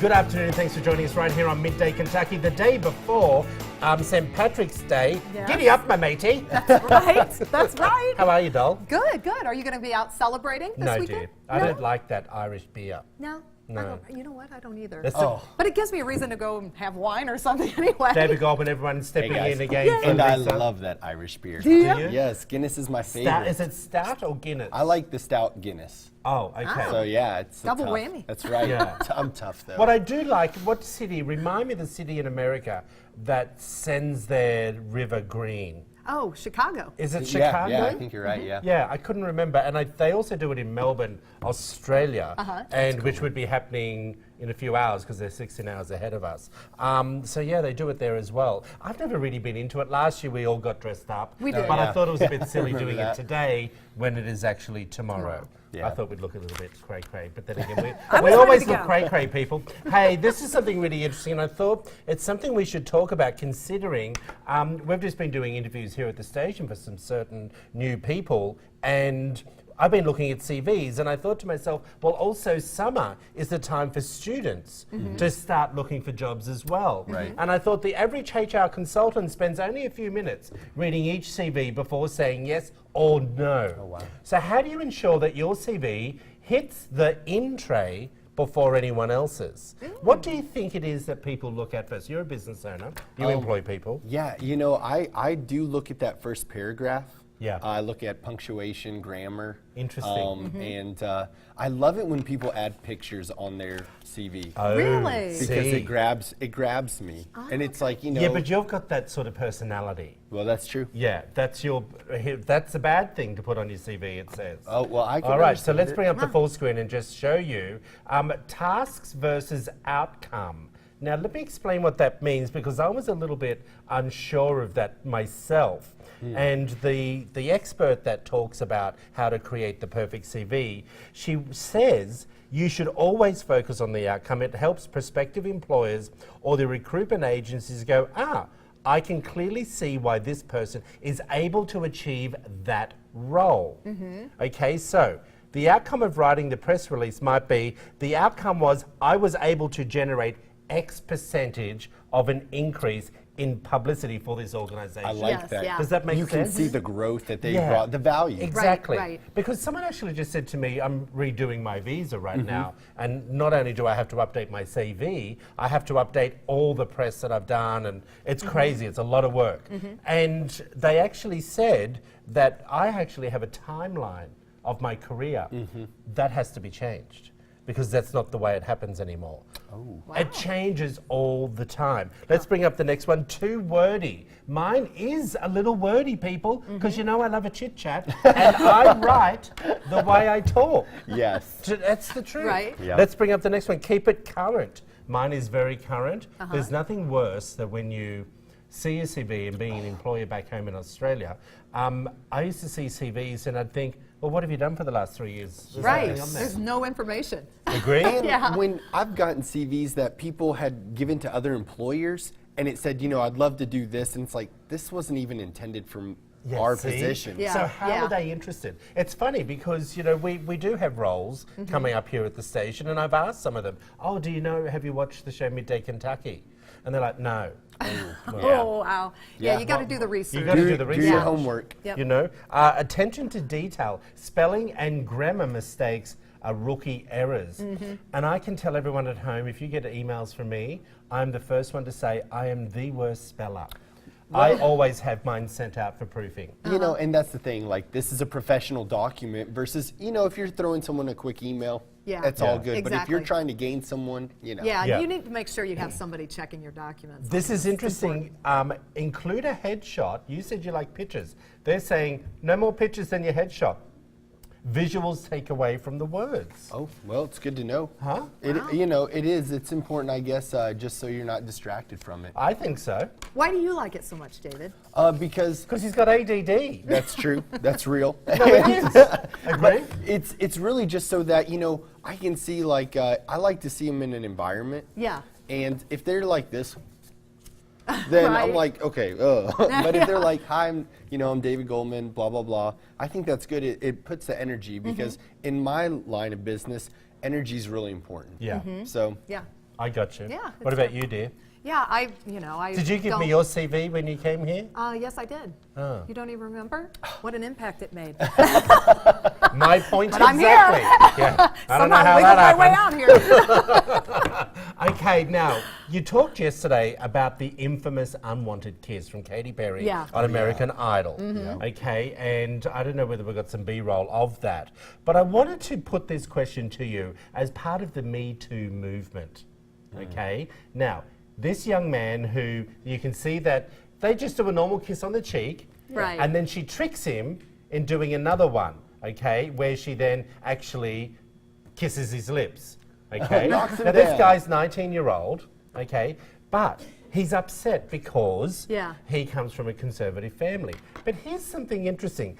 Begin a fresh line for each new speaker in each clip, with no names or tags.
Good afternoon. Thanks for joining us right here on Midday Kentucky, the day before St. Patrick's Day.
Yes.
Giddy up, my matey.
That's right. That's right.
How are you, doll?
Good, good. Are you going to be out celebrating this
No,
weekend?
dear. I don't like that Irish beer.
No?
No.
I don't, you know what? I don't either.
That's
But it gives me a reason to go and have wine or something anyway.
David Goldman, everyone stepping
guys.
in again.
And I love that Irish beer.
Do you?
you?
Yes, Guinness is my favorite.
Stout, is it stout or Guinness?
I like the stout Guinness.
Oh, okay.
So yeah, it's
Double
tough.
whammy.
That's right.
Yeah.
I'm tough though.
What I do like, what city, remind me of the city in America that sends their river green.
Oh, Chicago.
Is it Chicago?
Yeah, I think you're right. Yeah.
Yeah, I couldn't remember. And they also do it in Melbourne, Australia, and which would be happening in a few hours because they're 16 hours ahead of us. So yeah, they do it there as well. I've never really been into it. Last year we all got dressed up.
We did.
But I
Yeah.
thought it was a bit silly
Remember
doing
that.
it today when it is actually tomorrow.
Yeah.
I thought we'd look a little bit cray-cray, but then again,
I
we
was
always
ready to
look
go.
cray-cray, people. Hey, this is something really interesting, and I thought it's something we should talk about considering we've just been doing interviews here at the station for some certain new people, and I've been looking at CVs, and I thought to myself, well, also summer is the time for students to start looking for jobs as well.
Right.
And I thought the average HR consultant spends only a few minutes reading each CV before saying yes or no.
Oh, wow.
So how do you ensure that your CV hits the in tray before anyone else's? What do you think it is that people look at first? You're a business owner. You employ people.
Yeah, you know, I do look at that first paragraph.
Yeah.
I look at punctuation, grammar.
Interesting.
And I love it when people add pictures on their CV.
Oh,
Really?
because
see.
it grabs me. And it's like, you know.
Yeah, but you've got that sort of personality.
Well, that's true.
Yeah, that's a bad thing to put on your CV, it says.
Oh, well, I can
All right, so
understand
let's
it.
bring up the full screen and just show you tasks versus outcome. Now, let me explain what that means because I was a little bit unsure of that myself. And the expert that talks about how to create the perfect CV, she says you should always focus on the outcome. It helps prospective employers or the recruitment agencies go, I can clearly see why this person is able to achieve that role. Okay, so the outcome of writing the press release might be, the outcome was I was able to generate X percentage of an increase in publicity for this organization.
I like
Yes,
that.
yeah.
Does that make
You
sense?
can see the growth that they
Yeah.
brought, the value.
Exactly.
Right.
Because someone actually just said to me, I'm redoing my visa right now, and not only do I have to update my CV, I have to update all the press that I've done, and it's crazy, it's a lot of work. And they actually said that I actually have a timeline of my career that has to be changed. Because that's not the way it happens anymore.
Oh.
Wow.
It changes all the time. Let's bring up the next one, too wordy. Mine is a little wordy, people, because you know I love a chit chat, and I write the way I talk.
Yes.
That's the truth.
Right.
Yeah.
Let's bring up the next one, keep it current. Mine is very current. There's nothing worse than when you see a CV and being an employer back home in Australia. I used to see CVs and I'd think, well, what have you done for the last 3 years? There's
Right.
nothing on there.
There's no information.
Agree?
And
Yeah.
when I've gotten CVs that people had given to other employers, and it said, you know, I'd love to do this, and it's like, this wasn't even intended for
Yeah,
our
see?
position.
Yeah.
So how
yeah.
are they interested? It's funny because, you know, we do have roles coming up here at the station, and I've asked some of them, oh, do you know, have you watched the show Midday Kentucky? And they're like, no.
Oh, wow. Yeah,
Yeah.
you got to do the research.
You gotta do the
Do
research.
your homework.
Yep.
You know, attention to detail, spelling and grammar mistakes are rookie errors. And I can tell everyone at home, if you get emails from me, I'm the first one to say I am the worst speller. I always have mine sent out for proofing.
You know, and that's the thing, like, this is a professional document versus, you know, if you're throwing someone a quick email,
Yeah.
that's all good. But if you're
Exactly.
trying to gain someone, you know.
Yeah,
Yeah.
you need to make sure you have somebody checking your documents.
This is
It's
interesting. Include a headshot. You said you like pictures. They're saying no more pictures than your headshot. Visuals take away from the words.
Oh, well, it's good to know.
Huh?
You know, it is. It's important, I guess, just so you're not distracted from it.
I think so.
Why do you like it so much, David?
Because
Because he's got ADD.
that's true. That's real.
No, it is. Agree?
It's really just so that, you know, I can see, like, I like to see them in an environment.
Yeah.
And if they're like this, then I'm
Right.
like, okay, but if they're like, hi, I'm David Goldman, blah, blah, blah, I think that's good. It puts the energy because in my line of business, energy is really important.
Yeah.
So,
Yeah.
I got you.
Yeah,
What
it's
about
good.
you, dear?
Yeah, I
Did you give me
don't-
your CV when you came here?
Yes, I did.
Oh.
You don't even remember? What an impact it made.
My point
But I'm
exactly. Yeah. I don't know
Somehow
how
wiggled
that
my way
happened.
out here.
Okay, now, you talked yesterday about the infamous Unwanted kiss from Katy Perry
Yeah.
on American Idol.
Mm-hmm.
Okay, and I don't know whether we got some B-roll of that, but I wanted to put this question to you as part of the Me Too movement. Okay, now, this young man who you can see that they just do a normal kiss on the cheek,
Right.
and then she tricks him in doing another one, okay, where she then actually kisses his lips. Okay,
Knocks him
now this
down.
guy's 19-year-old, okay, but he's upset because
Yeah.
he comes from a conservative family. But here's something interesting.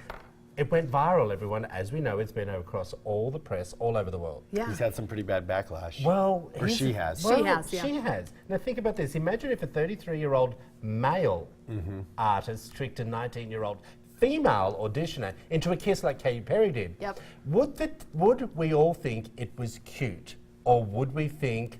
It went viral, everyone. As we know, it's been across all the press, all over the world.
Yeah.
He's had some pretty bad backlash.
Well,
Or
here's
she
the-
has.
well,
She has, yeah.
She has. Now think about this. Imagine if a 33-year-old male artist tricked a 19-year-old female auditioner into a kiss like Katy Perry did.
Yep.
Would we all think it was cute, or would we think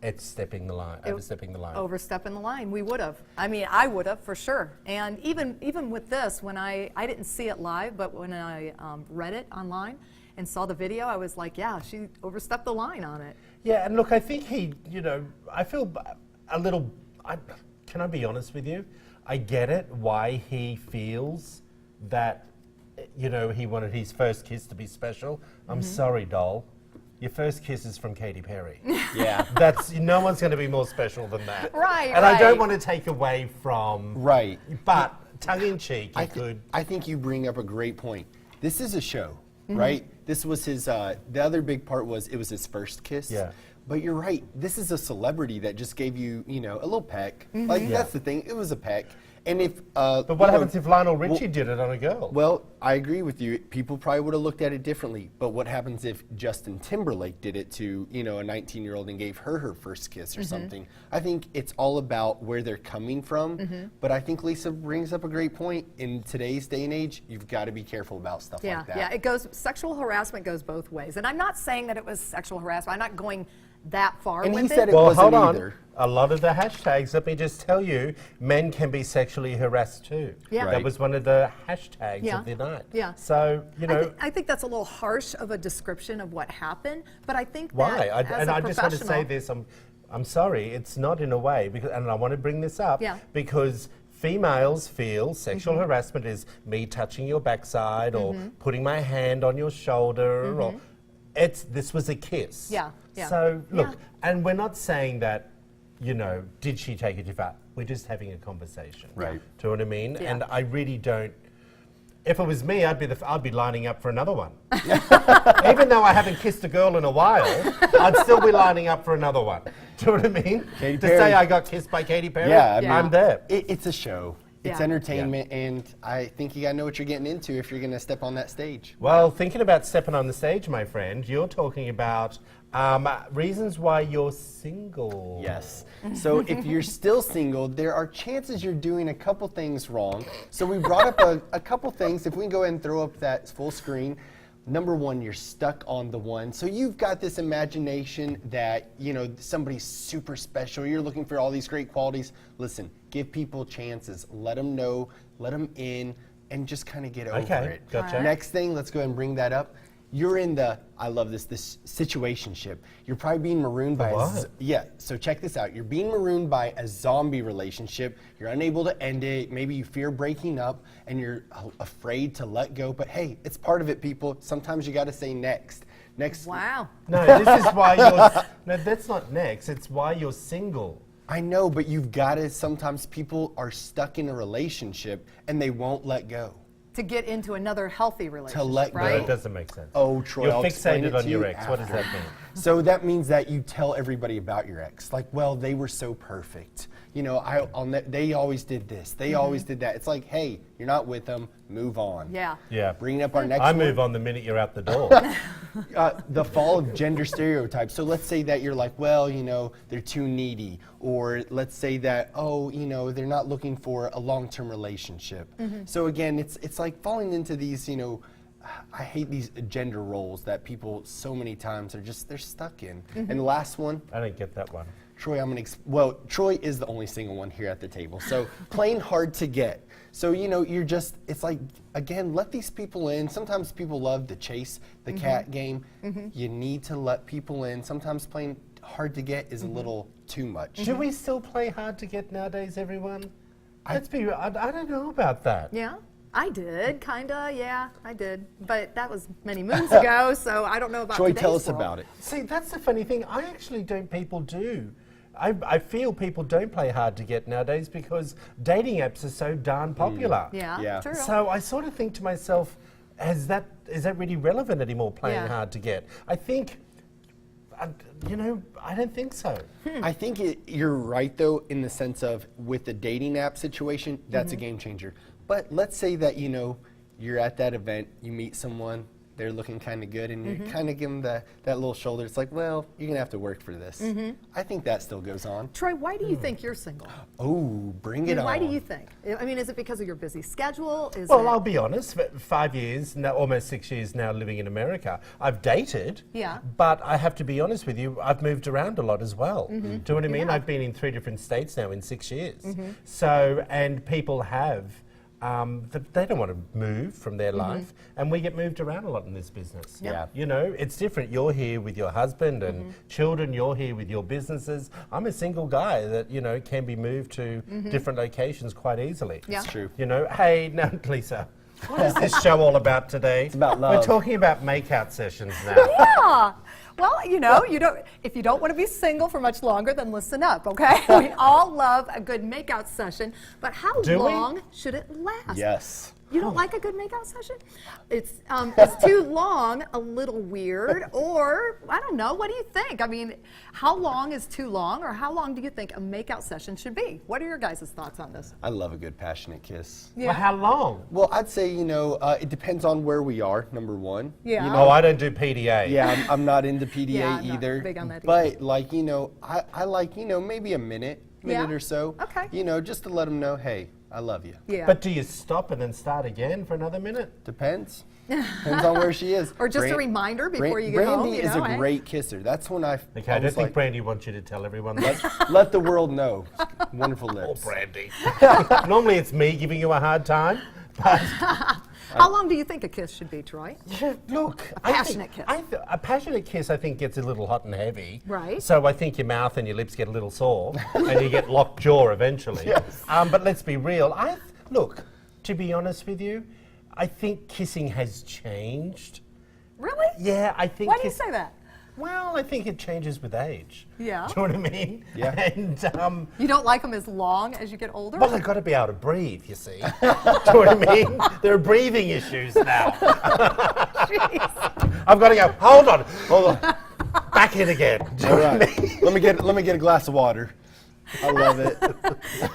it's stepping the line, overstepping the line?
Overstepping the line. We would have. I mean, I would have for sure. And even with this, when I didn't see it live, but when I read it online and saw the video, I was like, yeah, she overstepped the line on it.
Yeah, and look, I think he, I feel a little, can I be honest with you? I get it, why he feels that, he wanted his first kiss to be special. I'm sorry, doll. Your first kiss is from Katy Perry.
Yeah.
No one's going to be more special than that.
Right,
And I don't
right.
want to take away from...
Right.
But tongue in cheek, you could...
I think you bring up a great point. This is a show, right? This was his, the other big part was it was his first kiss.
Yeah.
But you're right. This is a celebrity that just gave you, a little peck. Like, that's the thing. It was a peck. And if...
But what happens if Lionel Richie did it on a girl?
Well, I agree with you. People probably would have looked at it differently. But what happens if Justin Timberlake did it to, a 19-year-old and gave her first kiss or something? I think it's all about where they're coming from. But I think Lisa brings up a great point. In today's day and age, you've got to be careful about stuff like that.
Yeah, sexual harassment goes both ways. And I'm not saying that it was sexual harassment. I'm not going that far
And
with
he said it
Well,
wasn't
hold on.
either.
A lot of the hashtags, let me just tell you, men can be sexually harassed too.
Yeah.
That
Right.
was one of the hashtags
Yeah.
of the night.
Yeah.
So,
I think that's a little harsh of a description of what happened, but I think
why?
that as
And
a
I just want to say
professional-
this, I'm sorry, it's not in a way, because, and I want to bring this up,
Yeah.
because females feel sexual harassment is me touching your backside or putting my hand on your shoulder or this was a kiss.
Yeah, yeah.
So look,
Yeah.
and we're not saying that, did she take it too far? We're just having a conversation.
Right.
Do you know what I mean?
Yeah.
And I really don't. If it was me, I'd be lining up for another one. Even though I haven't kissed a girl in a while, I'd still be lining up for another one. Do you know what I mean?
Katy
To
Perry.
say I got kissed by Katy Perry,
Yeah, I mean-
I'm there.
It's a show. It's
Yeah.
entertainment, and I think you got to know what you're getting into if you're going to step on that stage.
Well, thinking about stepping on the stage, my friend, you're talking about reasons why you're single.
Yes. So if you're still single, there are chances you're doing a couple things wrong. So we brought up a couple things. If we can go ahead and throw up that full screen. Number one, you're stuck on the one. So you've got this imagination that, somebody's super special. You're looking for all these great qualities. Listen, give people chances. Let them know, let them in, and just kind of get over
Okay,
it.
gotcha.
Next thing, let's go ahead and bring that up. You're in I love this situationship. You're probably being marooned by
what?
so check this out. You're being marooned by a zombie relationship. You're unable to end it. Maybe you fear breaking up and you're afraid to let go. But hey, it's part of it, people. Sometimes you got to say next. Next.
Wow.
No, this is why you're. No, that's not next. It's why you're single.
I know, but you've got to. Sometimes people are stuck in a relationship and they won't let go.
To get into another healthy relationship,
let go.
No,
right?
it doesn't make sense.
Oh, Troy,
You're
I'll explain
fixated
it
on
to
your
you
ex. What does that mean?
So that means that you tell everybody about your ex. Like, well, they were so perfect. They always did this. They always did that. It's like, hey, you're not with them. Move on.
Yeah.
Yeah.
Bringing up our next
I
one.
move on the minute you're out the door.
The fall of gender stereotypes. So let's say that you're like, well, they're too needy. Or let's say that, they're not looking for a long-term relationship. So again, it's like falling into these, I hate these gender roles that people so many times they're stuck in. And the last one,
I don't get that one.
Troy, well, Troy is the only single one here at the table. So playing hard to get. So, you know, it's like, again, let these people in. Sometimes people love to chase the cat game. You need to let people in. Sometimes playing hard to get is a little too much.
Do we still play hard to get nowadays, everyone? I don't know about that.
Yeah, I did, kinda. Yeah, I did, but that was many moons ago, so I don't know about
Troy,
today's
tell us
world.
about it.
See, that's the funny thing. I actually don't. People do. I feel people don't play hard to get nowadays because dating apps are so darn popular.
Yeah,
Yeah.
true.
So I sort of think to myself, is that really relevant anymore, playing
Yeah.
hard to get? I think, you know, I don't think so.
I think you're right, though, in the sense of with the dating app situation, that's a game changer. But let's say that, you know, you're at that event, you meet someone, they're looking kind of good, and you kind of give them that little shoulder. It's like, well, you're going to have to work for this. I think that still goes on.
Troy, why do you think you're single?
Oh, bring it on.
Why do you think? I mean, is it because of your busy schedule? Is
Well,
it,
I'll be honest, for 5 years, now almost 6 years now living in America, I've dated,
Yeah.
but I have to be honest with you, I've moved around a lot as well. Do you know what I mean? I've been in 3 different states now in 6 years. So, and people have, they don't want to move from their life, and we get moved around a lot in this business.
Yeah.
You know, it's different. You're here with your husband and children, you're here with your businesses. I'm a single guy that, you know, can be moved to different locations quite easily.
Yeah.
It's true.
You know, hey, now, Lisa, what is this show all about today? It's
about love.
We're talking about makeout sessions now.
Yeah. Well, you know, if you don't want to be single for much longer, then listen up, okay? We all love a good makeout session, but how
Do we?
long should it last?
Yes.
You don't like a good makeout session? It's too long, a little weird, or I don't know. What do you think? I mean, how long is too long, or how long do you think a makeout session should be? What are your guys' thoughts on this?
I love a good passionate kiss.
Yeah.
Well, how long?
Well, I'd say, you know, it depends on where we are, number one.
Yeah.
You
Oh,
know,
I don't do PDA.
yeah, I'm not into PDA
Yeah, I'm not
either.
big on that
but, like, you know, I like, you know, maybe a minute
Yeah?
or so.
Okay.
You know, just to let them know, hey, I love you.
Yeah.
But do you stop and then start again for another minute?
Depends. Depends on where she is.
Or just a reminder before you get home,
Brandy
you
is
know,
a
hey?
great kisser. That's when I
Okay, I
was
don't think
like,
Brandy wants you to tell everyone that.
let the world know. Wonderful
Oh,
lips.
Brandy. Normally it's me giving you a hard time, but
How long do you think a kiss should be, Troy?
yeah, look.
passionate kiss.
A passionate kiss, I think, gets a little hot and heavy.
Right.
So I think your mouth and your lips get a little sore, and you get locked jaw eventually.
Yes.
But let's be real. Look, to be honest with you, I think kissing has changed.
Really?
Yeah, I think.
Why do you say that?
Well, I think it changes with age.
Yeah.
Do you know what I mean?
Yeah.
And
You don't like them as as as you get older?
well, they've got to be able to breathe. You see. Do you know what I mean? There are breathing issues now. I've got to go. Hold on. Back in again. Do you
All
know what I
right.
mean?
let me get a glass of water. I love it.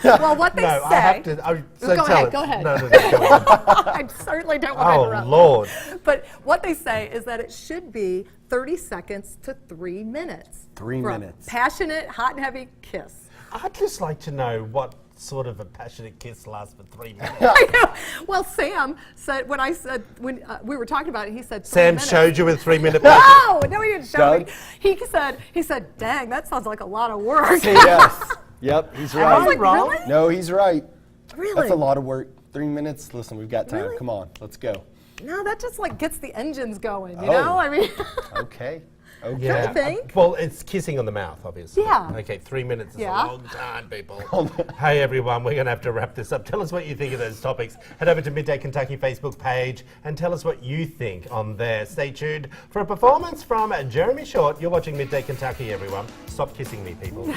Well, what they
No,
say.
I have to. So
Go
tell
ahead,
it.
go ahead.
No, go on.
I certainly don't want to
Oh
interrupt.
Lord.
But what they say is that it should be 30 seconds to 3 minutes.
3
for a
minutes.
Passionate, hot and heavy kiss.
I'd just like to know what sort of a passionate kiss lasts for 3 minutes.
I know. Well, Sam said when we were talking about it, he said 3
Sam
minutes.
showed you a 3 minute.
No, he didn't show
Doug?
me. He said, dang, that sounds like a lot of work.
Say yes. Yep, he's
Am
right.
I
like,
wrong?
really?
No, he's right.
Really?
That's a lot of work. 3 minutes. Listen, we've got time.
Really?
Come on, let's go.
No, that just like gets the engines going, you
Oh.
know? I mean,
Okay. Okay.
Yeah.
think?
Well, it's kissing on the mouth, obviously.
Yeah.
Okay, 3 minutes is
Yeah.
a long time, people. Hey, everyone, we're going to have to wrap this up. Tell us what you think of those topics. Head over to Midday Kentucky Facebook page and tell us what you think on there. Stay tuned for a performance from Jeremy Short. You're watching Midday Kentucky, everyone. Stop kissing me, people.